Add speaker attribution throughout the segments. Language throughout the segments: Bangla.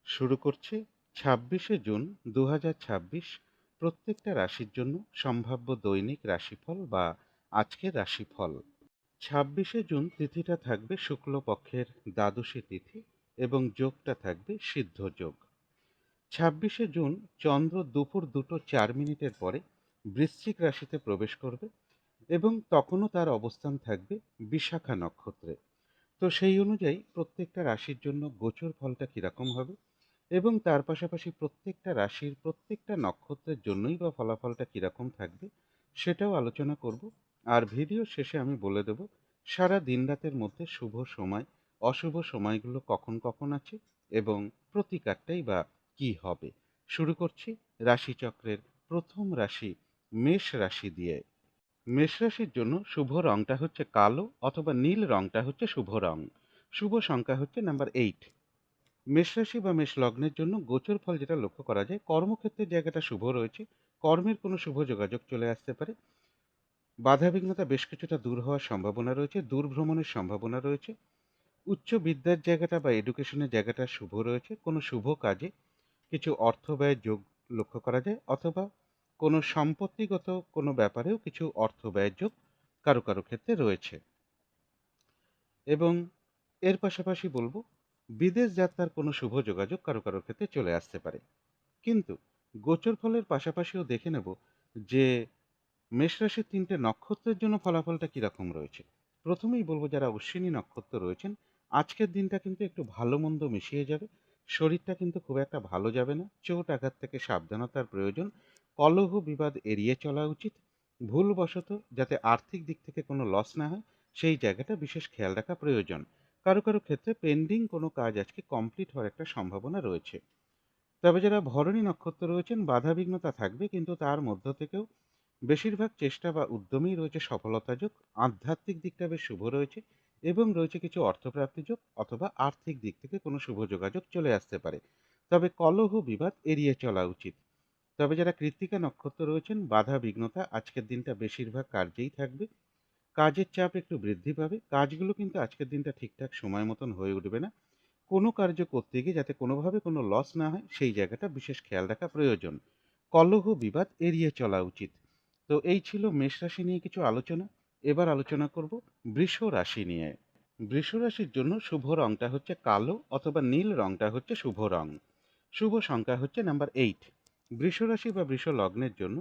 Speaker 1: শুরু করছি 26শে জুন 2026 প্রত্যেকটা রাশির জন্য সম্ভাব্য দৈনিক রাশিফল বা আজকের রাশিফল। 26শে জুন তিথিটা থাকবে শুক্লপক্ষের দ্বাদশী তিথি এবং যোগটা থাকবে সিদ্ধ যোগ। 26শে জুন চন্দ্র দুপুর 2:04 পরে বৃশ্চিক রাশিতে প্রবেশ করবে এবং তখনও তার অবস্থান থাকবে বিশাখা নক্ষত্রে। তো সেই অনুযায়ী প্রত্যেকটা রাশির জন্য গোচর ফলটা কিরকম হবে এবং তার পাশাপাশি প্রত্যেকটা রাশির প্রত্যেকটা নক্ষত্রের জন্যই বা ফলাফলটা কীরকম থাকবে সেটাও আলোচনা করব। আর ভিডিও শেষে আমি বলে দেব সারা দিন রাতের মধ্যে শুভ সময় অশুভ সময়গুলো কখন কখন আছে এবং প্রতিকারটাই বা কী হবে। শুরু করছি রাশিচক্রের প্রথম রাশি মেষ রাশি দিয়ে। মেষ রাশির জন্য শুভ রংটা হচ্ছে কালো অথবা নীল রংটা হচ্ছে শুভ রং। শুভ সংখ্যা হচ্ছে নাম্বার 8। মেষরাশি বা মেষ লগ্নের জন্য গোচর ফল যেটা লক্ষ্য করা যায়, কর্মক্ষেত্রের জায়গাটা শুভ রয়েছে। কর্মের কোনো শুভ যোগাযোগ চলে আসতে পারে। বাধাবিঘ্নতা বেশ কিছুটা দূর হওয়ার সম্ভাবনা রয়েছে। দূর ভ্রমণের সম্ভাবনা রয়েছে। উচ্চ বিদ্যার জায়গাটা বা এডুকেশনের জায়গাটা শুভ রয়েছে। কোনো শুভ কাজে কিছু অর্থ ব্যয়ের যোগ লক্ষ্য করা যায়, অথবা কোনো সম্পত্তিগত কোনো ব্যাপারেও কিছু অর্থ ব্যয়ের যোগ কারো কারো ক্ষেত্রে রয়েছে। এবং এর পাশাপাশি বলবো বিদেশ যাত্রার কোনো শুভ যোগাযোগ কারো কারো ক্ষেত্রে চলে আসতে পারে। কিন্তু গোচর ফলের পাশাপাশিও দেখে নেব যে মেষ রাশির 3টে নক্ষত্রের জন্য ফলাফলটা কীরকম রয়েছে। প্রথমেই বলবো যারা অশ্বিনী নক্ষত্র রয়েছেন, আজকের দিনটা কিন্তু একটু ভালো মন্দ মিশিয়ে যাবে। শরীরটা কিন্তু খুব একটা ভালো যাবে না। চোট আঘাত থেকে সাবধানতার প্রয়োজন। কলহ বিবাদ এড়িয়ে চলা উচিত। ভুলবশত যাতে আর্থিক দিক থেকে কোনো লস না হয় সেই জায়গাটা বিশেষ খেয়াল রাখা প্রয়োজন। কারো কারো ক্ষেত্রে পেন্ডিং কোনো কাজ আজকে কমপ্লিট হওয়ার একটা সম্ভাবনা রয়েছে। তবে যারা ভরণী নক্ষত্র রয়েছেন, বাধাবিঘ্নতা থাকবে, কিন্তু তার মধ্য থেকেও বেশিরভাগ চেষ্টা বা উদ্যমেই রয়েছে সফলতা যোগ। আধ্যাত্মিক দিকটা বেশ শুভ রয়েছে এবং রয়েছে কিছু অর্থপ্রাপ্তি যোগ অথবা আর্থিক দিক থেকে কোনো শুভ যোগাযোগ চলে আসতে পারে। তবে কলহ বিবাদ এড়িয়ে চলা উচিত। তবে যারা কৃত্তিকা নক্ষত্র রয়েছেন, বাধা বিঘ্নতা আজকের দিনটা বেশিরভাগ কার্যেই থাকবে। কাজের চাপ একটু বৃদ্ধি পাবে। কাজগুলো কিন্তু আজকের দিনটা ঠিকঠাক সময় মতন হয়ে উঠবে না। কোনো কার্য করতে গিয়ে যাতে কোনোভাবে কোনো লস না হয় সেই জায়গাটা বিশেষ খেয়াল রাখা প্রয়োজন। কলহ বিবাদ এড়িয়ে চলা উচিত। তো এই ছিল মেষ রাশি নিয়ে কিছু আলোচনা। এবার আলোচনা করব বৃষ রাশি নিয়ে। বৃষ রাশির জন্য শুভ রংটা হচ্ছে কালো অথবা নীল রংটা হচ্ছে শুভ রং। শুভ সংখ্যা হচ্ছে নাম্বার 8। বৃষ রাশি বা বৃষ লগ্নের জন্য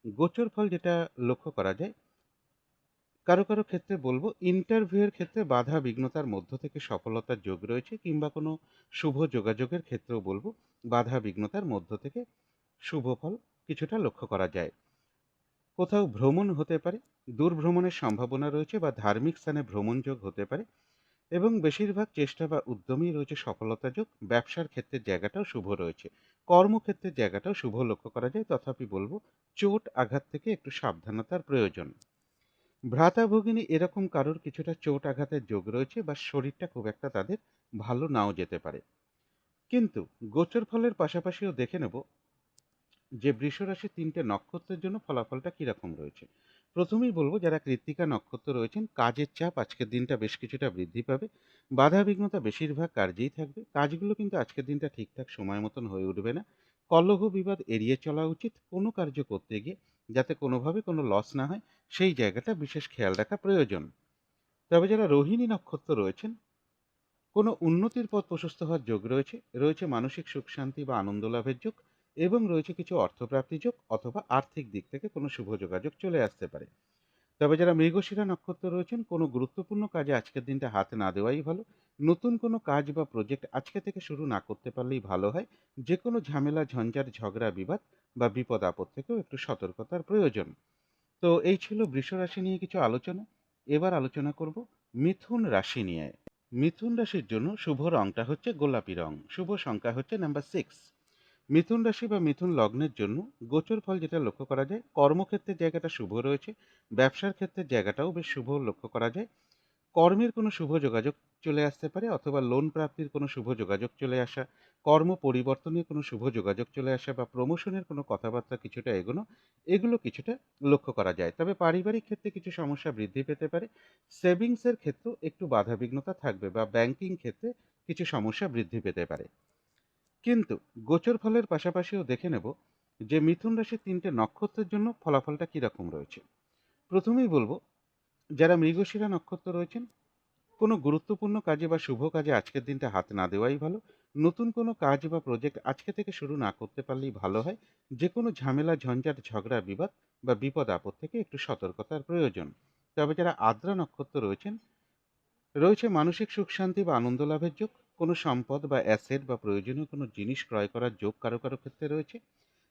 Speaker 1: গোচর ফল যেটা লক্ষ্য করা যায়, কারো কারো ক্ষেত্রে বলবো ইন্টারভিউয়ের ক্ষেত্রে বাধা বিঘ্নতার মধ্য থেকে সফলতার যোগ রয়েছে, কিংবা কোনো শুভ যোগাযোগের ক্ষেত্রেও বলবো বাধা বিঘ্নতার মধ্য থেকে শুভ ফল কিছুটা লক্ষ্য করা যায়। কোথাও ভ্রমণ হতে পারে, দূর ভ্রমণের সম্ভাবনা রয়েছে, বা ধার্মিক স্থানে ভ্রমণ যোগ হতে পারে এবং বেশিরভাগ চেষ্টা বা উদ্যমেই রয়েছে সফলতা যোগ। ব্যবসার ক্ষেত্রের জায়গাটাও শুভ রয়েছে। কর্মক্ষেত্রের জায়গাটাও শুভ লক্ষ্য করা যায়, তথাপি বলবো চোট আঘাত থেকে একটু সাবধানতার প্রয়োজন। ভ্রাতা ভগিনী এরকম কারোর কিছুটা চোট আঘাতের যোগ রয়েছে, বা শরীরটা খুব একটা তাদের ভালো নাও যেতে পারে। কিন্তু গোচর ফলের পাশাপাশিও দেখে নেব যে বৃষ রাশির 3টে নক্ষত্রের জন্য ফলাফলটা কিরকম রয়েছে। প্রথমেই বলবো যারা কৃত্তিকা নক্ষত্র রয়েছেন, কাজের চাপ আজকের দিনটা বেশ কিছুটা বৃদ্ধি পাবে। বাধা বিঘ্নতা বেশিরভাগ কার্যেই থাকবে। কাজগুলো কিন্তু আজকের দিনটা ঠিকঠাক সময় মতন হয়ে উঠবে না। কলহ বিবাদ এড়িয়ে চলা উচিত। কোনো কার্য করতে গিয়ে যাতে কোনোভাবে কোনো লস না হয় সেই জায়গাটা বিশেষ খেয়াল রাখা প্রয়োজন। তবে যারা রোহিণী নক্ষত্র রয়েছেন, কোনো উন্নতির পথ প্রশস্ত হওয়ার যোগ রয়েছে। রয়েছে মানসিক সুখ শান্তি বা আনন্দ লাভের যোগ এবং রয়েছে কিছু অর্থপ্রাপ্তি যোগ অথবা আর্থিক দিক থেকে কোনো শুভ যোগাযোগ চলে আসতে পারে। তবে যারা মৃগশিরা নক্ষত্র রয়েছেন, কোনো গুরুত্বপূর্ণ কাজে আজকের দিনটা হাত না দেওয়াই ভালো। নতুন কোনো কাজ বা প্রজেক্ট আজকে থেকে শুরু না করতে পারলেই ভালো হয়। যে কোনো ঝামেলা ঝঞ্ঝাট ঝগড়া বিবাদ বা বিপদ আপদ থেকেও একটু সতর্কতার প্রয়োজন। তো এই ছিল বৃষ রাশি নিয়ে কিছু আলোচনা। এবার আলোচনা করব মিথুন রাশি নিয়ে। মিথুন রাশির জন্য শুভ রংটা হচ্ছে গোলাপি রং। শুভ সংখ্যা হচ্ছে নাম্বার 6। মিথুন রাশি বা মিথুন লগ্নের জন্য গোচর ফল যেটা লক্ষ্য করা যায়, কর্মক্ষেত্রের জায়গাটা শুভ রয়েছে। ব্যবসার ক্ষেত্রের জায়গাটাও বেশ শুভ লক্ষ্য করা যায়। কর্মের কোনো শুভ যোগাযোগ চলে আসতে পারে, অথবা লোন প্রাপ্তির কোনো শুভ যোগাযোগ চলে আসা, কর্ম পরিবর্তনের কোনো শুভ যোগাযোগ চলে আসা, বা প্রমোশনের কোনো কথাবার্তা কিছুটা এগোনো, এগুলো কিছুটা লক্ষ্য করা যায়। তবে পারিবারিক ক্ষেত্রে কিছু সমস্যা বৃদ্ধি পেতে পারে। সেভিংসের ক্ষেত্রেও একটু বাধাবিঘ্নতা থাকবে, বা ব্যাংকিং ক্ষেত্রে কিছু সমস্যা বৃদ্ধি পেতে পারে। কিন্তু গোচর ফলের পাশাপাশিও দেখে নেব যে মিথুন রাশির 3টে নক্ষত্রের জন্য ফলাফলটা কিরকম রয়েছে। প্রথমেই বলবো, যারা মৃগশিরা নক্ষত্র রয়েছেন, কোনো গুরুত্বপূর্ণ কাজে বা শুভ কাজে আজকের দিনটা হাত না দেওয়াই ভালো। নতুন কোনো কাজ বা প্রজেক্ট আজকে থেকে শুরু না করতে পারলেই ভালো হয়। যে কোনো ঝামেলা, ঝঞ্ঝাট, ঝগড়া, বিবাদ বা বিপদ আপদ থেকে একটু সতর্কতার প্রয়োজন। তবে যারা আদ্রা নক্ষত্র রয়েছেন, রয়েছে মানসিক সুখ শান্তি বা আনন্দ লাভের যোগ। কোনো সম্পদ বা অ্যাসেট বা প্রয়োজনীয় কোনো জিনিস ক্রয় করার যোগ কারো কারো ক্ষেত্রে রয়েছে,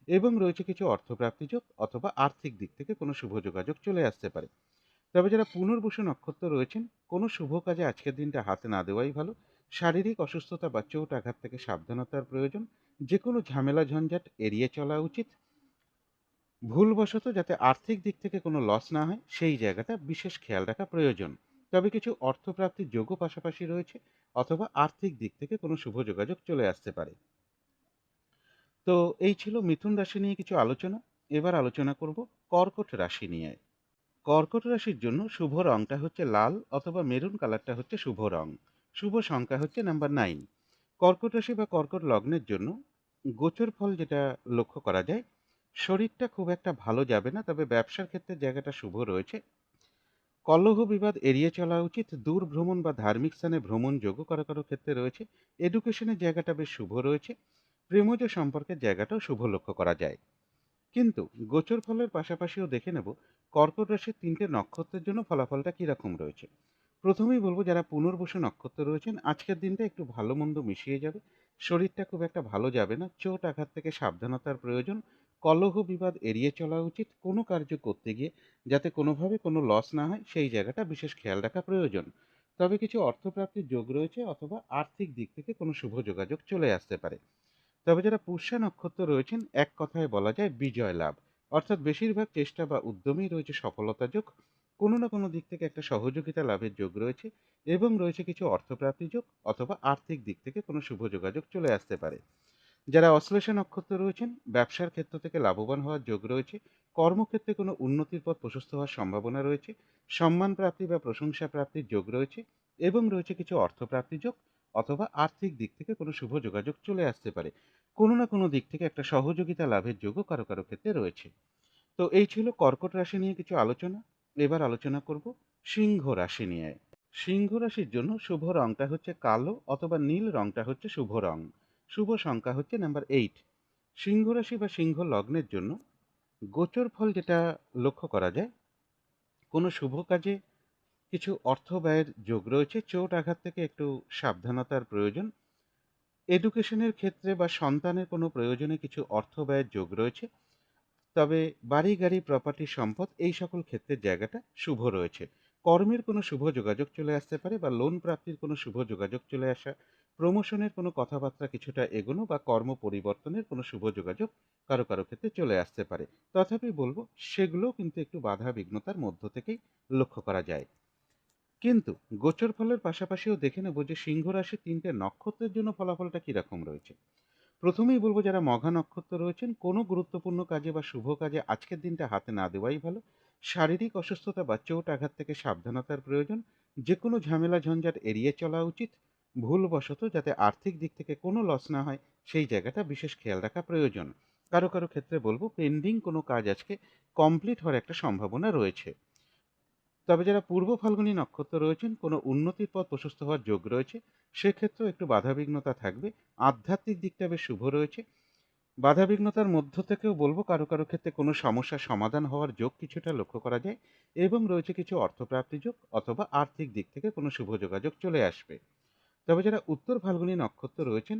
Speaker 1: এবং রয়েছে কিছু অর্থপ্রাপ্তি যোগ অথবা আর্থিক দিক থেকে কোনো শুভ যোগাযোগ চলে আসতে পারে। তবে যারা পুনর্বসু নক্ষত্র রয়েছেন, কোনো শুভ কাজে আজকের দিনটা হাতে না দেওয়াই ভালো। শারীরিক অসুস্থতা বা চোট আঘাত থেকে সাবধানতার প্রয়োজন। যে কোনো ঝামেলা ঝঞ্ঝাট এড়িয়ে চলা উচিত। ভুলবশত যাতে আর্থিক দিক থেকে কোনো লস না হয় সেই জায়গাটা বিশেষ খেয়াল রাখা প্রয়োজন। তবে কিছু অর্থপ্রাপ্তির যোগও পাশাপাশি রয়েছে, অথবা আর্থিক দিক থেকে কোনো শুভ যোগাযোগ চলে আসতে পারে। তো এই ছিল মিথুন রাশি নিয়ে কিছু আলোচনা। এবার আলোচনা করব কর্কট রাশি নিয়ে। কর্কট রাশির জন্য শুভ রংটা হচ্ছে লাল অথবা মেরুন কালারটা হচ্ছে শুভ রং। শুভ সংখ্যা হচ্ছে নাম্বার 9। কর্কট রাশি বা কর্কট লগ্নের জন্য গোচর ফল যেটা লক্ষ্য করা যায়, শরীরটা খুব একটা ভালো যাবে না, তবে ব্যবসার ক্ষেত্রে জায়গাটা শুভ রয়েছে। কলহ বিবাদ এড়িয়ে চলা উচিত। দূর ভ্রমণ বা ধার্মিক স্থানে ভ্রমণ যোগ্য কারো কারো ক্ষেত্রে রয়েছে। এডুকেশনের জায়গাটা বেশ শুভ রয়েছে। প্রেমজ সম্পর্কের জায়গাটাও শুভ লক্ষ্য করা যায়। কিন্তু গোচর ফলের পাশাপাশিও দেখে নেব কর্কট রাশির 3টে নক্ষত্রের জন্য ফলাফলটা কিরকম রয়েছে। প্রথমেই বলবো, যারা পুনর্বসু নক্ষত্র রয়েছেন, আজকের দিনটা একটু ভালো মন্দ মিশিয়ে যাবে। শরীরটা খুব একটা ভালো যাবে না, চোট আঘাত থেকে সাবধানতার প্রয়োজন। কলহ বিবাদ এড়িয়ে চলা উচিত। কোনো কার্য করতে গিয়ে যাতে কোনোভাবে কোনো লস না হয় সেই জায়গাটা বিশেষ খেয়াল রাখা প্রয়োজন। তবে কিছু অর্থপ্রাপ্তির যোগ রয়েছে, অথবা আর্থিক দিক থেকে কোনো শুভ যোগাযোগ চলে আসতে পারে। তবে যারা পুষ্যা নক্ষত্র রয়েছেন, এক কথায় বলা যায় বিজয় লাভ, অর্থাৎ বেশিরভাগ চেষ্টা বা উদ্যমেই রয়েছে সফলতা যোগ। কোনো না কোনো দিক থেকে একটা সহযোগিতা লাভের যোগ রয়েছে, এবং রয়েছে কিছু অর্থপ্রাপ্তি যোগ, অথবা আর্থিক দিক থেকে কোনো শুভ যোগাযোগ চলে আসতে পারে। যারা অশ্লেষা নক্ষত্র রয়েছেন, ব্যবসার ক্ষেত্র থেকে লাভবান হওয়ার যোগ রয়েছে। কর্মক্ষেত্রে কোনো উন্নতির পথ প্রশস্ত হওয়ার সম্ভাবনা রয়েছে। সম্মান প্রাপ্তি বা প্রশংসা প্রাপ্তির যোগ রয়েছে, এবং রয়েছে কিছু অর্থপ্রাপ্তি যোগ, অথবা আর্থিক দিক থেকে কোনো শুভ যোগাযোগ চলে আসতে পারে। কোনো না কোনো দিক থেকে একটা সহযোগিতা লাভের যোগও কারো কারো ক্ষেত্রে রয়েছে। তো এই ছিল কর্কট রাশি নিয়ে কিছু আলোচনা। এবার আলোচনা করব সিংহ রাশি নিয়ে। সিংহ রাশির জন্য শুভ রংটা হচ্ছে কালো অথবা নীল রংটা হচ্ছে শুভ রং। শুভ সংখ্যা হচ্ছে নাম্বার 8। সিংহ রাশি বা সিংহ লগ্নের জন্য গোচর ফল যেটা লক্ষ্য করা যায়, কোনো শুভ কাজে কিছু অর্থ ব্যয়ের যোগ রয়েছে। চোট আঘাত থেকে একটু সাবধানতার প্রয়োজন। এডুকেশনের ক্ষেত্রে বা সন্তানের কোনো প্রয়োজনে কিছু অর্থ ব্যয়ের যোগ রয়েছে। তবে বাড়ি গাড়ি প্রপার্টি সম্পদ এই সকল ক্ষেত্রের জায়গাটা শুভ রয়েছে। কর্মের কোনো শুভ যোগাযোগ চলে আসতে পারে, বা লোন প্রাপ্তির কোনো শুভ যোগাযোগ চলে আসা। প্রমোশনের কোনো কথাবার্তা কিছুটা এগোনো বা কর্ম পরিবর্তনের কোনো শুভ যোগাযোগ কারো কারো ক্ষেত্রে চলে আসতে পারে। তথাপি বলবো, সেগুলোও কিন্তু একটু বাধা বিঘ্নতার মধ্য থেকেই লক্ষ্য করা যায়। কিন্তু গোচর ফলের পাশাপাশিও দেখে নেব যে সিংহ রাশির 3টে নক্ষত্রের জন্য ফলাফলটা কিরকম রয়েছে। প্রথমেই বলবো, যারা মঘা নক্ষত্র রয়েছেন, কোনো গুরুত্বপূর্ণ কাজে বা শুভ কাজে আজকের দিনটা হাতে না দেওয়াই ভালো। শারীরিক অসুস্থতা বা চোট আঘাত থেকে সাবধানতার প্রয়োজন। যে কোনো ঝামেলা ঝঞ্ঝাট এড়িয়ে চলা উচিত। ভুলবশত যাতে আর্থিক দিক থেকে কোনো লস না হয় সেই জায়গাটা বিশেষ খেয়াল রাখা প্রয়োজন। কারো কারো ক্ষেত্রে বলবো, পেন্ডিং কোনো কাজ আজকে কমপ্লিট হওয়ার একটা সম্ভাবনা রয়েছে। তবে যারা পূর্ব ফাল্গুনী নক্ষত্র রয়েছেন, কোনো উন্নতির পথ প্রশস্ত হওয়ার যোগ রয়েছে। সেক্ষেত্রেও একটু বাধাবিঘ্নতা থাকবে। আধ্যাত্মিক দিকটা বেশ শুভ রয়েছে। বাধাবিঘ্নতার মধ্য থেকেও বলবো, কারো কারো ক্ষেত্রে কোনো সমস্যার সমাধান হওয়ার যোগ কিছুটা লক্ষ্য করা যায়, এবং রয়েছে কিছু অর্থপ্রাপ্তি যোগ, অথবা আর্থিক দিক থেকে কোনো শুভ যোগাযোগ চলে আসবে। তবে যারা উত্তর ফাল্গুনী নক্ষত্র রয়েছেন,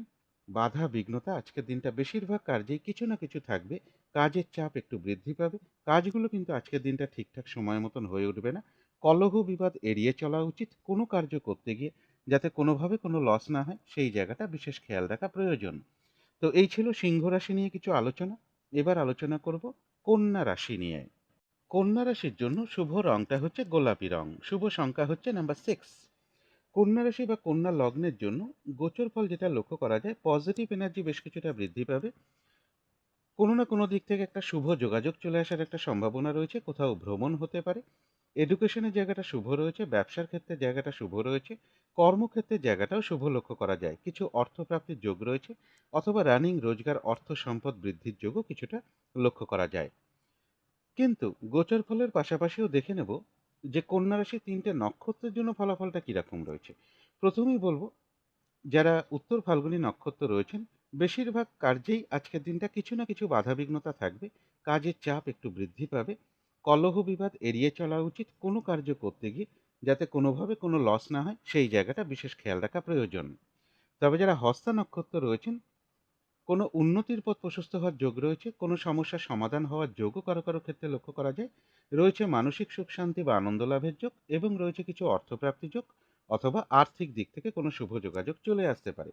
Speaker 1: বাধা বিঘ্নতা আজকের দিনটা বেশিরভাগ কার্যেই কিছু না কিছু থাকবে। কাজের চাপ একটু বৃদ্ধি পাবে। কাজগুলো কিন্তু আজকের দিনটা ঠিকঠাক সময় মতন হয়ে উঠবে না। কলহ বিবাদ এড়িয়ে চলা উচিত। কোনো কার্য করতে গিয়ে যাতে কোনোভাবে কোনো লস না হয় সেই জায়গাটা বিশেষ খেয়াল রাখা প্রয়োজন। তো এই ছিল সিংহ রাশি নিয়ে কিছু আলোচনা। এবার আলোচনা করব কন্যা রাশি নিয়ে। কন্যা রাশির জন্য শুভ রংটা হচ্ছে গোলাপি রং। শুভ সংখ্যা হচ্ছে নাম্বার 6। কন্যা রাশি বা কন্যা লগ্নের জন্য গোচর ফল যেটা লক্ষ্য করা যায়, পজিটিভ এনার্জি বেশ কিছুটা বৃদ্ধি পাবে। কোনো না কোনো দিক থেকে একটা শুভ যোগাযোগ চলে আসার একটা সম্ভাবনা রয়েছে। কোথাও ভ্রমণ হতে পারে। এডুকেশনের জায়গাটা শুভ রয়েছে। ব্যবসার ক্ষেত্রে জায়গাটা শুভ রয়েছে। কর্মক্ষেত্রের জায়গাটাও শুভ লক্ষ্য করা যায়, কিছু অর্থপ্রাপ্তির যোগ রয়েছে, অথবা রানিং রোজগার অর্থ সম্পদ বৃদ্ধির যোগও কিছুটা লক্ষ্য করা যায়। কিন্তু গোচর ফলের পাশাপাশিও দেখে নেব যে কন্যা রাশির ৩টে নক্ষত্রের জন্য ফলাফলটা কিরকম রয়েছে। প্রথমেই বলবো, যারা উত্তর ফাল্গুনী নক্ষত্র রয়েছেন, বেশিরভাগ কার্যেই আজকের দিনটা কিছু না কিছু বাধাবিঘ্নতা থাকবে, কাজের চাপ একটু বৃদ্ধি পাবে, কলহ বিবাদ এড়িয়ে চলা উচিত, কোনো কার্য করতে গিয়ে যাতে কোনোভাবে কোনো লস না হয় সেই জায়গাটা বিশেষ খেয়াল রাখা প্রয়োজন। তবে যারা হস্তা নক্ষত্র রয়েছেন, কোনো উন্নতির পথ প্রশস্ত হওয়ার যোগ রয়েছে, কোনো সমস্যার সমাধান হওয়ার যোগও কারো কারো ক্ষেত্রে লক্ষ্য করা যায়, রয়েছে মানসিক সুখ শান্তি বা আনন্দ লাভের যোগ, এবং রয়েছে কিছু অর্থপ্রাপ্তি যোগ, অথবা আর্থিক দিক থেকে কোনো শুভ যোগাযোগ চলে আসতে পারে।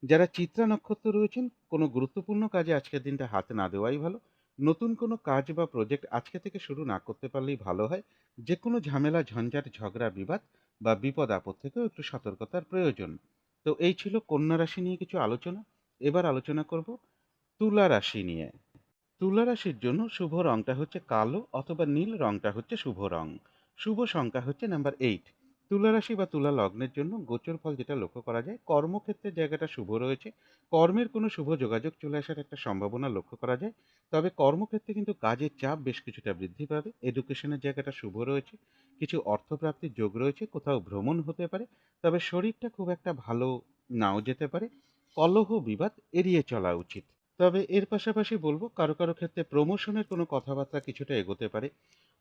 Speaker 1: যারা চিত্রা নক্ষত্র রয়েছেন, কোনো গুরুত্বপূর্ণ কাজে আজকের দিনটা হাত না দেওয়াই ভালো। নতুন কোনো কাজ বা প্রজেক্ট আজকে থেকে শুরু না করতে পারলেই ভালো হয়। যে কোনো ঝামেলা ঝঞ্ঝাট ঝগড়া বিবাদ বা বিপদ আপদ থেকেও একটু সতর্কতার প্রয়োজন। তো এই ছিল কন্যা রাশি নিয়ে কিছু আলোচনা। এবার আলোচনা করব তুলা রাশি নিয়ে। তুলা রাশির জন্য শুভ রংটা হচ্ছে কালো, অথবা নীল রংটা হচ্ছে শুভ রং। শুভ সংখ্যা হচ্ছে নাম্বার 8। তুলা রাশি বা তুলা লগ্নের জন্য গোচর ফল যেটা লক্ষ্য করা যায়, কর্মক্ষেত্রের জায়গাটা শুভ রয়েছে, কর্মের কোনো শুভ যোগাযোগ চলে আসার একটা সম্ভাবনা লক্ষ্য করা যায়। তবে কর্মক্ষেত্রে কিন্তু কাজের চাপ বেশ কিছুটা বৃদ্ধি পাবে। এডুকেশনের জায়গাটা শুভ রয়েছে, কিছু অর্থপ্রাপ্তির যোগ রয়েছে, কোথাও ভ্রমণ হতে পারে। তবে শরীরটা খুব একটা ভালো নাও যেতে পারে, কলহ বিবাদ এড়িয়ে চলা উচিত। তবে এর পাশাপাশি বলব, কারো কারো ক্ষেত্রে প্রমোশনের কোনো কথাবার্তা কিছুটা এগোতে পারে,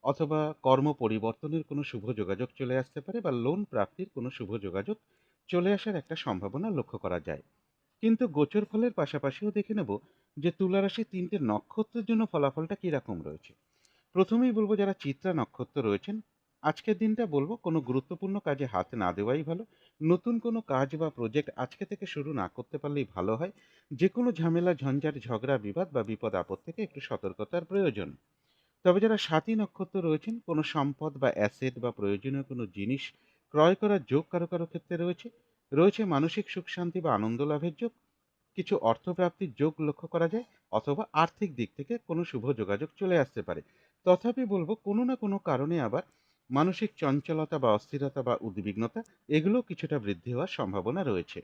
Speaker 1: অথবা কর্ম পরিবর্তনের কোনো শুভ যোগাযোগ চলে আসতে পারে, বা লোন প্রাপ্তির কোনো শুভ যোগাযোগ চলে আসার একটা সম্ভাবনা লক্ষ্য করা যায়। কিন্তু গোচর ফলের পাশাপাশিও দেখে নেব যে তুলা রাশির ৩টে নক্ষত্রের জন্য ফলাফলটা কিরকম রয়েছে। প্রথমেই বলবো, যারা চিত্রা নক্ষত্র রয়েছেন, আজকের দিনটা বলবো কোনো গুরুত্বপূর্ণ কাজে হাত না দেওয়াই ভালো। নতুন কোনো কাজ বা প্রজেক্ট আজকে থেকে শুরু না করতে পারলেই ভালো হয়। যে কোনো ঝামেলা ঝঞ্ঝাট ঝগড়া বিবাদ বা বিপদ আপদ থেকে একটু সতর্কতার প্রয়োজন। তবে যারা স্বাতী নক্ষত্র রয়েছেন, কোনো সম্পদ বা অ্যাসেট বা প্রয়োজনীয় কোনো জিনিস ক্রয় করার যোগ কারো কারো ক্ষেত্রে রয়েছে, রয়েছে মানসিক সুখ শান্তি বা আনন্দ লাভের যোগ, কিছু অর্থপ্রাপ্তির যোগ লক্ষ্য করা যায়, অথবা আর্থিক দিক থেকে কোনো শুভ যোগাযোগ চলে আসতে পারে। তথাপি বলবো, কোনো না কোনো কারণে আবার মানসিক চঞ্চলতা বা অস্থিরতা বা উদ্বিগ্নতা এগুলো কিছুটা বৃদ্ধি হওয়ার সম্ভাবনা রয়েছে।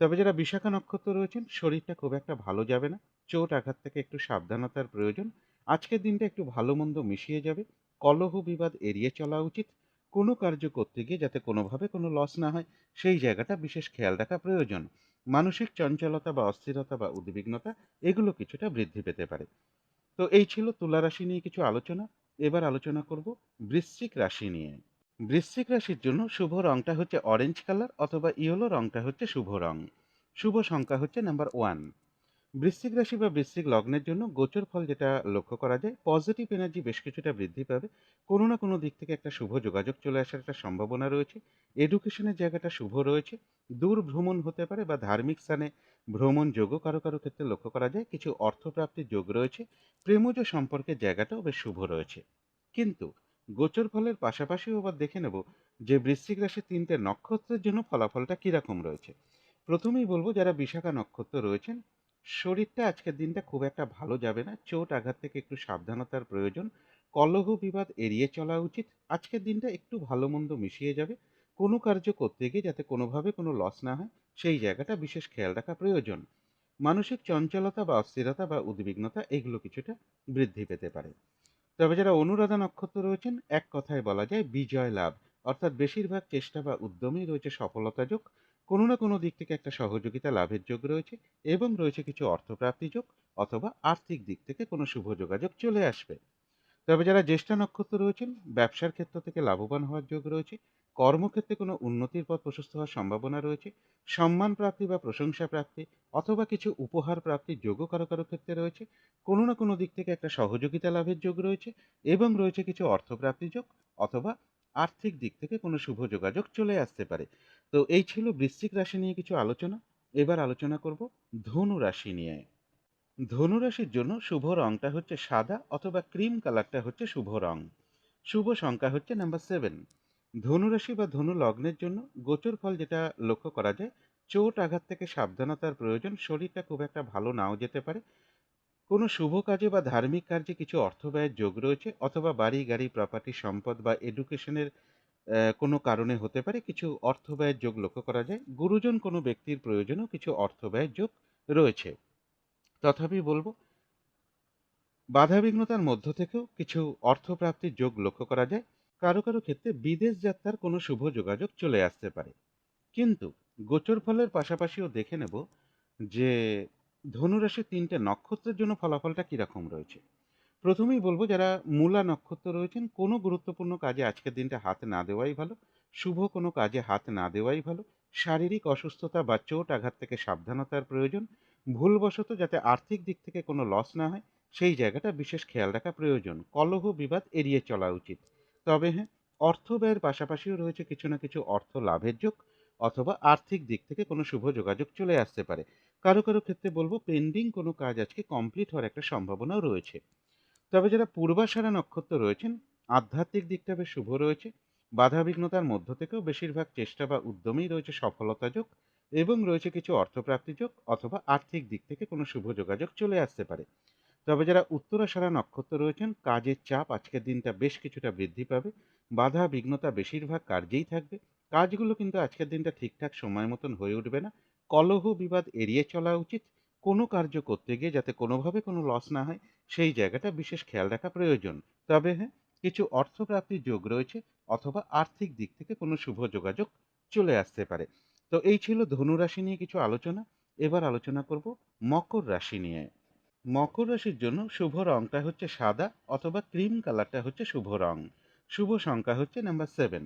Speaker 1: তবে যারা বিশাখা নক্ষত্র রয়েছেন, শরীরটা খুব একটা ভালো যাবে না, চোট আঘাত থেকে একটু সাবধানতার প্রয়োজন। আজকের দিনটা একটু ভালো মন্দ মিশিয়ে যাবে, কলহ বিবাদ এড়িয়ে চলা উচিত, কোনো কার্য করতে গিয়ে যাতে কোনোভাবে কোনো লস না হয় সেই জায়গাটা বিশেষ খেয়াল রাখা প্রয়োজন। মানসিক চঞ্চলতা বা অস্থিরতা বা উদ্বিগ্নতা এগুলো কিছুটা বৃদ্ধি পেতে পারে। তো এই ছিল তুলা রাশি নিয়ে কিছু আলোচনা। এবার আলোচনা করব বৃশ্চিক রাশি নিয়ে। বৃশ্চিক রাশির জন্য শুভ রংটা হচ্ছে অরেঞ্জ কালার, অথবা ইয়েলো রংটা হচ্ছে শুভ রং। শুভ সংখ্যা হচ্ছে নাম্বার 1। বৃশ্চিক রাশি বা বৃশ্চিক লগ্নের জন্য গোচর ফল যেটা লক্ষ্য করা যায়, পজিটিভ এনার্জি বেশ কিছুটা বৃদ্ধি পাবে, কোনো না কোনো দিক থেকে একটা শুভ যোগাযোগ চলে আসার একটা সম্ভাবনা রয়েছে। এডুকেশনের জায়গাটা শুভ রয়েছে, দূর ভ্রমণ হতে পারে বা ধার্মিক স্থানে ভ্রমণ যোগও কারো কারো ক্ষেত্রে লক্ষ্য করা যায়, কিছু অর্থপ্রাপ্তির যোগ রয়েছে, প্রেমজ সম্পর্কের জায়গাটাও বেশ শুভ রয়েছে। কিন্তু গোচর ফলের পাশাপাশিও আবার দেখে নেব যে বৃশ্চিক রাশির 3টে নক্ষত্রের জন্য ফলাফলটা কিরকম রয়েছে। প্রথমেই বলবো, যারা বিশাখা নক্ষত্র রয়েছেন, শরীরটা আজকের দিনটা খুব একটা ভালো যাবে না, চোট আঘাত থেকে একটু সাবধানতার প্রয়োজন, কলহ বিবাদ এড়িয়ে চলা উচিত। আজকের দিনটা একটু ভালো মন্দ মিশিয়ে যাবে, কোনো কার্য করতে গিয়ে যাতে কোনোভাবে কোনো লস না হয় সেই জায়গাটা বিশেষ খেয়াল রাখা প্রয়োজন। মানসিক চঞ্চলতা বা অস্থিরতা বা উদ্বিগ্নতা এগুলো কিছুটা বৃদ্ধি পেতে পারে। তবে যারা অনুরাধা নক্ষত্র রয়েছেন, এক কথায় বলা যায় বিজয় লাভ, অর্থাৎ বেশিরভাগ চেষ্টা বা উদ্যমেই রয়েছে সফলতা যোগ, কোনো না কোনো দিক থেকে একটা সহযোগিতা লাভের যোগ রয়েছে, এবং রয়েছে কিছু অর্থপ্রাপ্তি যোগ, অথবা আর্থিক দিক থেকে কোনো শুভ যোগাযোগ চলে আসবে। তবে যারা জ্যেষ্ঠা নক্ষত্র রয়েছেন, ব্যবসার ক্ষেত্র থেকে লাভবান হওয়ার যোগ রয়েছে, কর্মক্ষেত্রে কোনো উন্নতির পথ প্রশস্ত হওয়ার সম্ভাবনা রয়েছে, সম্মান প্রাপ্তি বা প্রশংসা প্রাপ্তি, অথবা কিছু উপহার প্রাপ্তির যোগও কারো কারো ক্ষেত্রে রয়েছে, কোনো না কোনো দিক থেকে একটা সহযোগিতা লাভের যোগ রয়েছে, এবং রয়েছে কিছু অর্থপ্রাপ্তি যোগ, অথবা আর্থিক দিক থেকে কোনো শুভ যোগাযোগ চলে আসতে পারে। তো এই ছিল বৃশ্চিক রাশি নিয়ে কিছু আলোচনা। এবার আলোচনা করব ধনু রাশি নিয়ে। ধনুরাশির জন্য শুভ রংটা হচ্ছে সাদা, অথবা ক্রিম কালারটা হচ্ছে শুভ রং। শুভ সংখ্যা হচ্ছে নাম্বার 7। ধনুরাশি বা ধনু লগ্নের জন্য গোচর ফল যেটা লক্ষ্য করা যায়, চোট আঘাত থেকে সাবধানতার প্রয়োজন, শরীরটা খুব একটা ভালো নাও যেতে পারে, কোনো শুভ কাজে বা ধার্মিক কার্যে কিছু অর্থ ব্যয়ের যোগ রয়েছে, অথবা বাড়ি গাড়ি প্রপার্টি সম্পদ বা এডুকেশনের কোনো কারণে হতে পারে কিছু অর্থ ব্যয়ের যোগ লক্ষ্য করা যায়। গুরুজন কোনো ব্যক্তির প্রয়োজনেও কিছু অর্থ ব্যয়ের যোগ রয়েছে। তথাপি বলব বাধাবিঘ্নতার মধ্য থেকেও কিছু অর্থপ্রাপ্তির যোগ লক্ষ্য করা যায়। কারো কারো ক্ষেত্রে বিদেশ যাত্রার কোনো শুভ যোগাযোগ চলে আসতে পারে। কিন্তু গোচর ফলের পাশাপাশিও দেখে নেব যে ধনুরাশির ৩টে নক্ষত্রের জন্য ফলাফলটা কিরকম রয়েছে। প্রথমেই বলব যারা মূলা নক্ষত্র রয়েছেন কোনো গুরুত্বপূর্ণ কাজে আজকের দিনটা হাত না দেওয়াই ভালো। শুভ কোনো কাজে হাত না দেওয়াই ভালো। শারীরিক অসুস্থতা বা চোট আঘাত থেকে সাবধানতার প্রয়োজন। ভুলবশত যাতে আর্থিক দিক থেকে কোনো লস না হয় সেই জায়গাটা বিশেষ খেয়াল রাখা প্রয়োজন। কলহ বিবাদ এড়িয়ে চলা উচিত। তবে হ্যাঁ, অর্থ ব্যয়ের পাশাপাশিও রয়েছে কিছু না কিছু অর্থ লাভের যোগ অথবা আর্থিক দিক থেকে কোনো শুভ যোগাযোগ চলে আসতে পারে। কারো কারো ক্ষেত্রে বলবো পেন্ডিং কোনো কাজ আজকে কমপ্লিট হওয়ার একটা সম্ভাবনাও রয়েছে। তবে যারা পূর্বাষাঢ়া নক্ষত্র রয়েছেন আধ্যাত্মিক দিকটা বেশ শুভ রয়েছে। বাধাবিঘ্নতার মধ্য থেকেও বেশিরভাগ চেষ্টা বা উদ্যমেই রয়েছে সফলতা যোগ এবং রয়েছে কিছু অর্থপ্রাপ্তি যোগ অথবা আর্থিক দিক থেকে কোনো শুভ যোগাযোগ চলে আসতে পারে। তবে যারা উত্তরাষাঢ়া নক্ষত্র রয়েছেন কাজের চাপ আজকের দিনটা বেশ কিছুটা বৃদ্ধি পাবে। বাধা বিঘ্নতা বেশিরভাগ কার্যেই থাকবে। কাজগুলো কিন্তু আজকের দিনটা ঠিকঠাক সময় মতন হয়ে উঠবে না। কলহ বিবাদ এড়িয়ে চলা উচিত। কোনো কার্য করতে গিয়ে যাতে কোনোভাবে কোনো লস না হয় সেই জায়গাটা বিশেষ খেয়াল রাখা প্রয়োজন। তবে হ্যাঁ, কিছু অর্থপ্রাপ্তির যোগ রয়েছে অথবা আর্থিক দিক থেকে কোনো শুভ যোগাযোগ চলে আসতে পারে। তো এই ছিল ধনুরাশি নিয়ে কিছু আলোচনা। এবার আলোচনা করব মকর রাশি নিয়ে। মকর রাশির জন্য শুভ রংটা হচ্ছে সাদা অথবা ক্রিম কালারটা হচ্ছে শুভ রং। শুভ সংখ্যা হচ্ছে নাম্বার 7।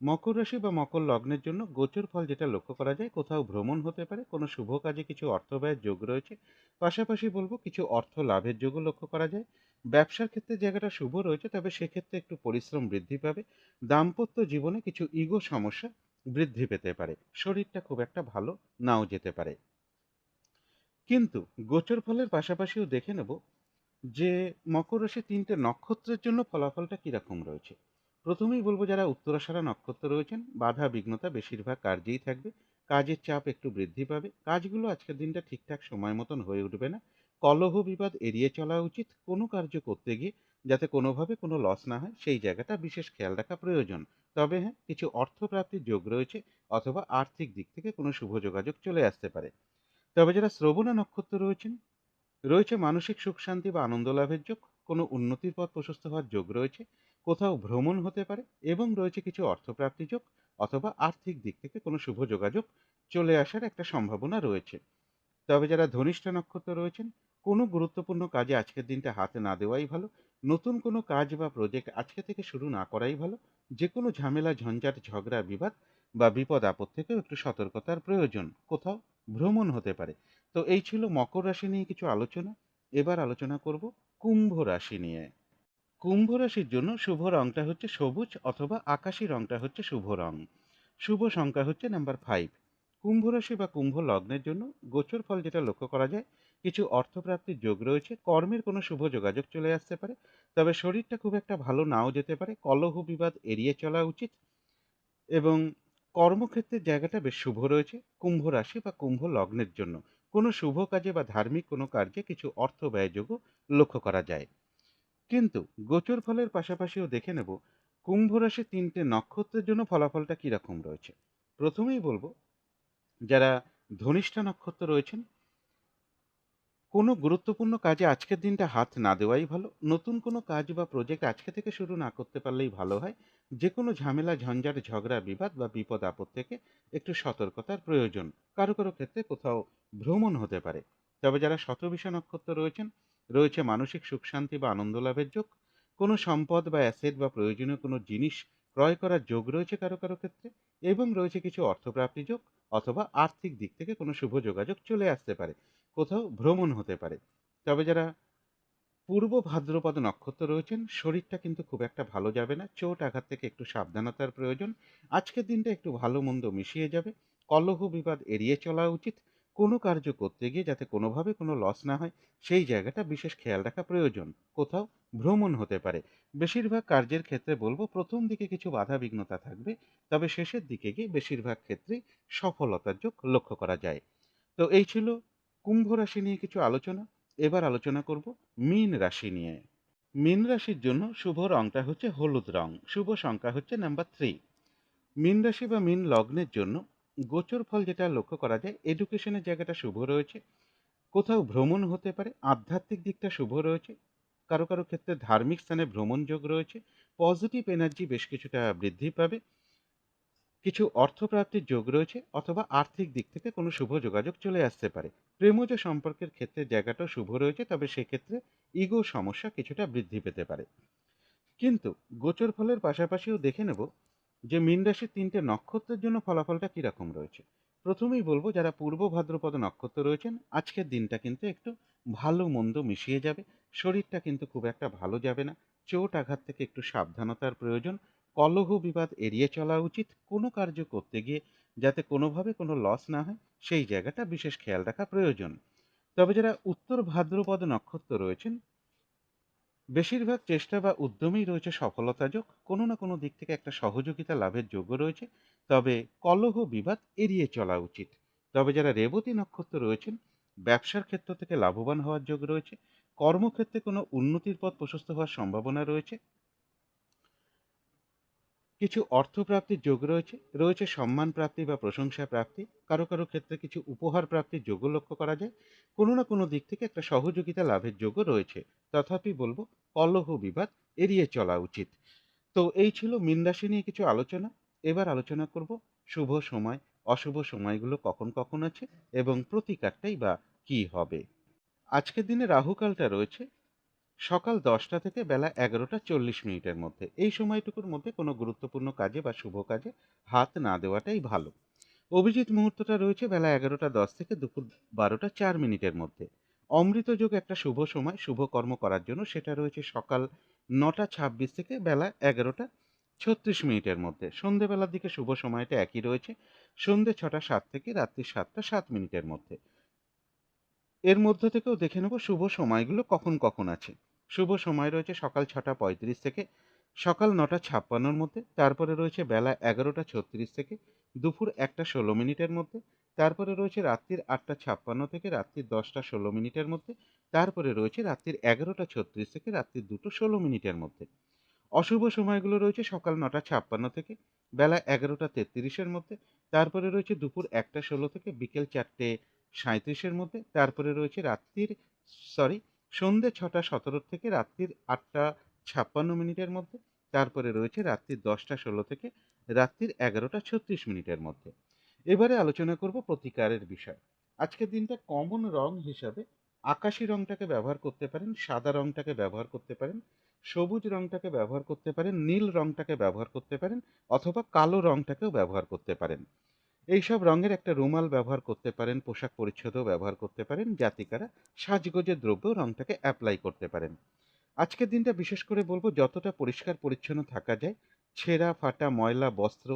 Speaker 1: মকর রাশি বা মকর লগ্নের জন্য গোচর ফল যেটা লক্ষ্য করা যায় কোথাও ভ্রমণ হতে পারে, কোনো শুভ কাজে কিছু অর্থ ব্যয়ের যোগ রয়েছে। পাশাপাশি বলবো কিছু অর্থ লাভের যোগও লক্ষ্য করা যায়। ব্যবসার ক্ষেত্রে জায়গাটা শুভ রয়েছে, তবে সেক্ষেত্রে একটু পরিশ্রম বৃদ্ধি পাবে। দাম্পত্য জীবনে কিছু ইগো সমস্যা বৃদ্ধি পেতে পারে। শরীরটা খুব একটা ভালো নাও যেতে পারে। কিন্তু গোচর ফলের পাশাপাশিও দেখে নেব যে মকর রাশির ৩টে নক্ষত্রের জন্য ফলাফলটা কিরকম রয়েছে। প্রথমেই বলবো যারা উত্তরাষাঢ়া নক্ষত্র রয়েছেন বাধা বিঘ্নতা বেশিরভাগ কার্যেই থাকবে। কাজের চাপ একটু বৃদ্ধি পাবে। কাজগুলো আজকের দিনটা ঠিকঠাক সময় মতন হয়ে উঠবে না। কলহ বিবাদ এড়িয়ে চলা উচিত। কোনো কার্য করতে গিয়ে যাতে কোনোভাবে কোনো লস না হয় সেই জায়গাটা বিশেষ খেয়াল রাখা প্রয়োজন। তবে হ্যাঁ, কিছু অর্থপ্রাপ্তির যোগ রয়েছে অথবা আর্থিক দিক থেকে কোনো শুভ যোগাযোগ চলে আসতে পারে। তবে যারা শ্রবণা নক্ষত্র রয়েছেন রয়েছে মানসিক সুখ শান্তি বা আনন্দ লাভের যোগ। কোনো উন্নতির পথ প্রশস্ত হওয়ার যোগ রয়েছে। কোথাও ভ্রমণ হতে পারে এবং রয়েছে কিছু অর্থপ্রাপ্তি যোগ অথবা আর্থিক দিক থেকে কোনো শুভ যোগাযোগ চলে আসার একটা সম্ভাবনা রয়েছে। তবে যারা ধনিষ্ঠা নক্ষত্র রয়েছেন কোনো গুরুত্বপূর্ণ কাজে আজকের দিনটা হাতে না দেওয়াই ভালো। নতুন কোনো কাজ বা প্রজেক্ট আজকে থেকে শুরু না করাই ভালো। যে কোনো ঝামেলা ঝঞ্ঝাট ঝগড়া বিবাদ বা বিপদ আপদ থেকেও একটু সতর্কতার প্রয়োজন। কোথাও ভ্রমণ হতে পারে। তো এই ছিল মকর রাশি নিয়ে কিছু আলোচনা। এবার আলোচনা করব কুম্ভ রাশি নিয়ে। কুম্ভ রাশির জন্য শুভ রংটা হচ্ছে সবুজ অথবা আকাশী রংটা হচ্ছে শুভ রং। শুভ সংখ্যা হচ্ছে নাম্বার 5। কুম্ভ রাশি বা কুম্ভ লগ্নের জন্য গোচর ফল যেটা লক্ষ্য করা যায় কিছু অর্থপ্রাপ্তির যোগ রয়েছে। কর্মের কোনো শুভ যোগাযোগ চলে আসতে পারে। তবে শরীরটা খুব একটা ভালো নাও যেতে পারে। কলহ বিবাদ এড়িয়ে চলা উচিত এবং কর্মক্ষেত্রের জায়গাটা বেশ শুভ রয়েছে কুম্ভ রাশি বা কুম্ভ লগ্নের জন্য। কোনো শুভ কাজে বা ধার্মিক কোনো কার্যে কিছু অর্থ ব্যয়যোগও লক্ষ্য করা যায়। কিন্তু গোচর ফলের পাশাপাশিও দেখে নেব কুম্ভ রাশির ৩টে নক্ষত্রের জন্য ফলাফলটা কিরকম রয়েছে। প্রথমেই বলবো যারা ধনিষ্ঠা নক্ষত্র রয়েছেন কোনো গুরুত্বপূর্ণ কাজে আজকের দিনটা হাত না দেওয়াই ভালো। নতুন কোনো কাজ বা প্রজেক্ট আজকে থেকে শুরু না করতে পারলেই ভালো হয়। যে কোনো ঝামেলা ঝঞ্ঝাট ঝগড়া বিবাদ বা বিপদ আপদ থেকে একটু সতর্কতার প্রয়োজন। কারো কারো ক্ষেত্রে কোথাও ভ্রমণ হতে পারে। তবে যারা শতবিষা নক্ষত্র রয়েছেন রয়েছে মানসিক সুখ শান্তি বা আনন্দ লাভের যোগ। কোনো সম্পদ বা অ্যাসেট বা প্রয়োজনীয় কোনো জিনিস ক্রয় করার যোগ রয়েছে কারো কারো ক্ষেত্রে এবং রয়েছে কিছু অর্থপ্রাপ্তি যোগ অথবা আর্থিক দিক থেকে কোনো শুভ যোগাযোগ চলে আসতে পারে। কোথাও ভ্রমণ হতে পারে। তবে যারা পূর্ব ভাদ্রপদ নক্ষত্র রয়েছেন শরীরটা কিন্তু খুব একটা ভালো যাবে না। চোট আঘাত থেকে একটু সাবধানতার প্রয়োজন। আজকের দিনটা একটু ভালো মন্দ মিশিয়ে যাবে। কলহ বিবাদ এড়িয়ে চলা উচিত। কোনো কার্য করতে গিয়ে যাতে কোনোভাবে কোনো লস না হয় সেই জায়গাটা বিশেষ খেয়াল রাখা প্রয়োজন। কোথাও ভ্রমণ হতে পারে। বেশিরভাগ কার্যের ক্ষেত্রে বলবো প্রথম দিকে কিছু বাধা বিঘ্নতা থাকবে, তবে শেষের দিকে গিয়ে বেশিরভাগ ক্ষেত্রেই সফলতার যোগ লক্ষ্য করা যায়। তো এই ছিল কুম্ভ রাশি নিয়ে কিছু আলোচনা। এবার আলোচনা করব মীন রাশি নিয়ে। মীন রাশির জন্য শুভ রংটা হচ্ছে হলুদ রং। শুভ সংখ্যা হচ্ছে নাম্বার 3। মীন রাশি বা মীন লগ্নের জন্য গোচর ফল যেটা লক্ষ্য করা যায়, এডুকেশনের জায়গাটা শুভ রয়েছে, কোথাও ভ্রমণ হতে পারে, আধ্যাত্মিক দিকটা শুভ রয়েছে, কারো কারো ক্ষেত্রে ধার্মিক স্থানে ভ্রমণ যোগ রয়েছে, পজিটিভ এনার্জি বেশ কিছুটা বৃদ্ধি পাবে, কিছু অর্থপ্রাপ্তির যোগ রয়েছে, অথবা আর্থিক দিক থেকে কোনো শুভ যোগাযোগ চলে আসতে পারে। প্রেমজ সম্পর্কের ক্ষেত্রে জায়গাটাও শুভ রয়েছে, তবে সেক্ষেত্রে ইগো সমস্যা কিছুটা বৃদ্ধি পেতে পারে। কিন্তু গোচর ফলের পাশাপাশিও দেখে নেব যে মীন রাশির ৩টে নক্ষত্রের জন্য ফলাফলটা কিরকম রয়েছে। প্রথমেই বলবো, যারা পূর্ব ভাদ্রপদ নক্ষত্র রয়েছেন, আজকের দিনটা কিন্তু একটু ভালো মন্দ মিশিয়ে যাবে। শরীরটা কিন্তু খুব একটা ভালো যাবে না। চোট আঘাত থেকে একটু সাবধানতার প্রয়োজন। কলহ বিবাদ এড়িয়ে চলা উচিত। কোনো কার্য করতে গিয়ে যাতে কোনোভাবে কোনো লস না হয়, সেই জায়গাটা বিশেষ খেয়াল রাখা প্রয়োজন। তবে যারা উত্তর ভাদ্রপদ নক্ষত্র রয়েছেন, বেশিরভাগ চেষ্টা বা উদ্যমেই রয়েছে সফলতা যোগ, কোনো না কোনো দিক থেকে একটা সহযোগিতা লাভের যোগ্য রয়েছে। তবে কলহ বিবাদ এড়িয়ে চলা উচিত। তবে যারা রেবতী নক্ষত্র রয়েছেন, ব্যবসার ক্ষেত্র থেকে লাভবান হওয়ার যোগ রয়েছে, কর্মক্ষেত্রে কোনো উন্নতির পথ প্রশস্ত হওয়ার সম্ভাবনা রয়েছে, কিছু অর্থপ্রাপ্তির যোগ রয়েছে, রয়েছে সম্মান প্রাপ্তি বা প্রশংসা প্রাপ্তি, কারো কারো ক্ষেত্রে কিছু উপহার প্রাপ্তির যোগও লক্ষ্য করা যায়। কোনো না কোনো দিক থেকে একটা সহযোগিতা লাভের যোগও রয়েছে। তথাপি বলবো, কলহ বিবাদ এড়িয়ে চলা উচিত। তো এই ছিল মীন রাশি নিয়ে কিছু আলোচনা। এবার আলোচনা করব শুভ সময়, অশুভ সময়গুলো কখন কখন আছে এবং প্রতিকারটাই বা কি হবে। আজকের দিনে রাহুকালটা রয়েছে সকাল 10টা থেকে বেলা 11টা 40 মিনিটের মধ্যে। এই সময়টুকুর মধ্যে কোনো গুরুত্বপূর্ণ কাজে বা শুভ কাজে হাত না দেওয়াটাই ভালো। অভিজিৎ মুহূর্তটা রয়েছে বেলা 11টা 10 থেকে দুপুর 12টা 4 মিনিটের মধ্যে। অমৃত যোগ একটা শুভ সময় শুভ কর্ম করার জন্য, সেটা রয়েছে সকাল 9টা 26 থেকে বেলা 11টা 36 মিনিটের মধ্যে। সন্ধেবেলার দিকে শুভ সময়টা একই রয়েছে, সন্ধে 6টা 7 থেকে রাত্রি 7টা 7 মিনিটের মধ্যে। এর মধ্য থেকেও দেখে নেব শুভ সময়গুলো কখন কখন আছে। শুভ সময় রয়েছে সকাল 6টা 35 থেকে সকাল 9টা 56-র মধ্যে, তারপরে রয়েছে বেলা 11টা 36 থেকে দুপুর 1টা 16 মিনিটের মধ্যে, তারপরে রয়েছে রাত্রির 8টা 56 থেকে রাত্রির 10টা 16 মিনিটের মধ্যে, তারপরে রয়েছে রাত্রির 11টা 36 থেকে রাত্রির 2টো 16 মিনিটের মধ্যে। অশুভ সময়গুলো রয়েছে সকাল 9টা 56 থেকে বেলা 11টা 33-এর মধ্যে, তারপরে রয়েছে দুপুর 1টা 16 থেকে বিকেল 4টে 37-এর মধ্যে, তারপরে রয়েছে সন্ধে 6টা 17 থেকে রাত্রির 8টা 56 মিনিটের মধ্যে, তারপরে রয়েছে রাত্রির 10টা 16 থেকে রাত্রির 11টা 36 মিনিটের মধ্যে। এবারে আলোচনা করব প্রতিকারের বিষয়। আজকের দিনটা কমন রং হিসাবে আকাশি রংটাকে ব্যবহার করতে পারেন, সাদা রংটাকে ব্যবহার করতে পারেন, সবুজ রংটাকে ব্যবহার করতে পারেন, নীল রংটাকে ব্যবহার করতে পারেন, অথবা কালো রংটাকেও ব্যবহার করতে পারেন। এইসব রঙের একটা রুমাল ব্যবহার করতে পারেন, পোশাক পরিচ্ছদও ব্যবহার করতে পারেন। জাতিকারা সাজগোজের দ্রব্য রংটাকে অ্যাপ্লাই করতে পারেন। আজকের দিনটা বিশেষ করে বলবো, যতটা পরিষ্কার পরিচ্ছন্ন থাকা যায়, ছেঁড়া ফাটা ময়লা বস্ত্র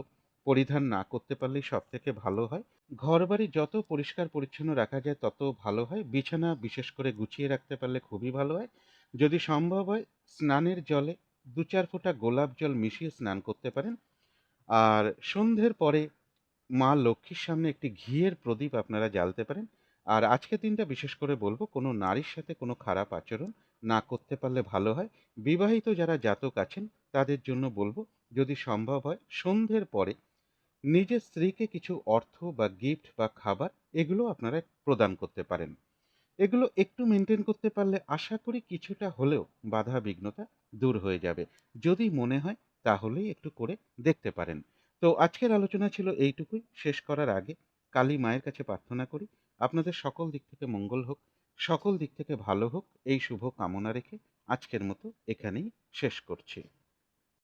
Speaker 1: পরিধান না করতে পারলেই সব থেকে ভালো হয়। ঘরবাড়ি যত পরিষ্কার পরিচ্ছন্ন রাখা যায় তত ভালো হয়। বিছানা বিশেষ করে গুছিয়ে রাখতে পারলে খুবই ভালো হয়। যদি সম্ভব হয়, স্নানের জলে 2-4 ফোঁটা গোলাপ জল মিশিয়ে স্নান করতে পারেন। আর সন্ধ্যের পরে মা লক্ষ্মীর সামনে একটি ঘিয়ের প্রদীপ আপনারা জ্বালতে পারেন। আর আজকের দিনটা বিশেষ করে বলবো, কোনো নারীর সাথে কোনো খারাপ আচরণ না করতে পারলে ভালো হয়। বিবাহিত যারা জাতক আছেন, তাদের জন্য বলবো, যদি সম্ভব হয় সন্ধ্যের পরে নিজের স্ত্রীকে কিছু অর্থ বা গিফট বা খাবার এগুলো আপনারা প্রদান করতে পারেন। এগুলো একটু মেনটেন করতে পারলে আশা করি কিছুটা হলেও বাধা বিঘ্নতা দূর হয়ে যাবে। যদি মনে হয় তাহলেই একটু করে দেখতে পারেন। তো আজকের আলোচনা ছিল এইটুকুই। শেষ করার আগে কালী মায়ের কাছে প্রার্থনা করি, আপনাদের সকল দিক থেকে মঙ্গল হোক, সকল দিক থেকে ভালো হোক, এই শুভ কামনা রেখে আজকের মতো এখানেই শেষ করছি।